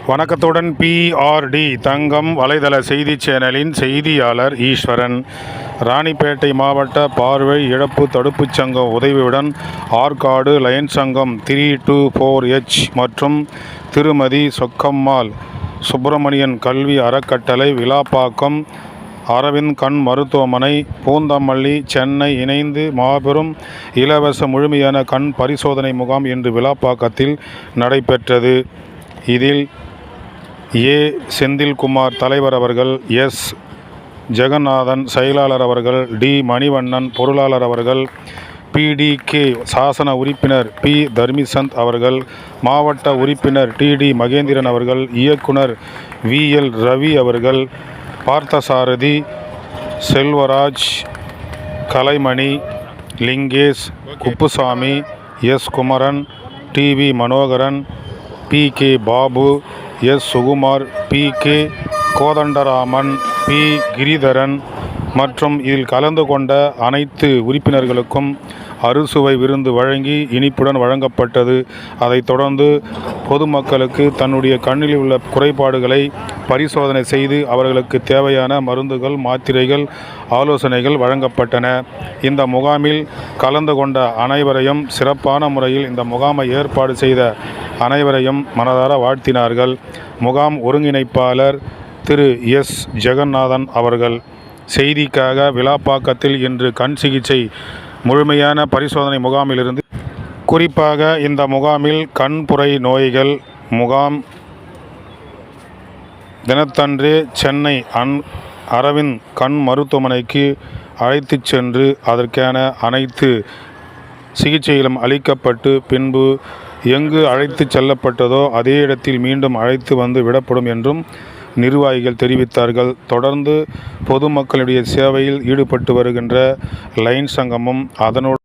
வணக்கத்துடன் பிஆர்டி தங்கம் வலைதள செய்தி சேனலின் செய்தியாளர் ஈஸ்வரன். ராணிப்பேட்டை மாவட்ட பார்வை இழப்பு தடுப்புச் சங்கம் உதவியுடன் ஆற்காடு லயன்ஸ் சங்கம் 324H மற்றும் திருமதி சொக்கம்மாள் சுப்பிரமணியன் கல்வி அறக்கட்டளை, விழாப்பாக்கம் அரவிந்த் கண் மருத்துவமனை, பூந்தமல்லி, சென்னை இணைந்து மாபெரும் இலவச முழுமையான கண் பரிசோதனை முகாம் இன்று விழாப்பாக்கத்தில் நடைபெற்றது. இதில் ஏ. செந்தில்குமார் தலைவர் அவர்கள், எஸ். ஜெகநாதன் செயலாளர் அவர்கள், டி. மணிவண்ணன் பொருளாளர் அவர்கள், PDK சாசன உறுப்பினர் பி. தர்மிசந்த் அவர்கள், மாவட்ட உறுப்பினர் TD மகேந்திரன் அவர்கள், இயக்குனர் VL ரவி அவர்கள், Parthasarathy, Selvaraj, Kalaimani, Lingesh, Kuppusamy, S. Kumaran, TV Manoharan, PK Babu, S. Sukumar, PK Kothandaraman, P. Giridharan மற்றும் இதில் கலந்து கொண்ட அனைத்து உறுப்பினர்களுக்கும் அறுசுவை விருந்து வழங்கி இனிப்புடன் வழங்கப்பட்டது. அதைத் தொடர்ந்து பொதுமக்களுக்கு தன்னுடைய கண்ணில் உள்ள குறைபாடுகளை பரிசோதனை செய்து அவர்களுக்கு தேவையான மருந்துகள், மாத்திரைகள், ஆலோசனைகள் வழங்கப்பட்டன. இந்த முகாமில் கலந்து கொண்ட அனைவரையும், சிறப்பான முறையில் இந்த முகாமை ஏற்பாடு செய்த அனைவரையும் மனதார வாழ்த்தினார்கள். முகாம் ஒருங்கிணைப்பாளர் திரு எஸ். ஜெகநாதன் அவர்கள். செய்திக்காக விழாப்பாக்கத்தில் இன்று கண் சிகிச்சை முழுமையான பரிசோதனை முகாமிலிருந்து குறிப்பாக இந்த முகாமில் கண்புரை நோய்கள் முகாம் தினத்தன்று சென்னை அரவிந்த் கண் மருத்துவமனைக்கு அழைத்துச் சென்று அதற்கான அனைத்து சிகிச்சைகளும் அளிக்கப்பட்டு பின்பு எங்கு அழைத்து செல்லப்பட்டதோ அதே இடத்தில் மீண்டும் அழைத்து வந்து விடப்படும் என்றும் நிர்வாகிகள் தெரிவித்தார்கள். தொடர்ந்து பொதுமக்களுடைய சேவையில் ஈடுபட்டு வருகின்ற லயன்ஸ் சங்கமும் அதனுடன்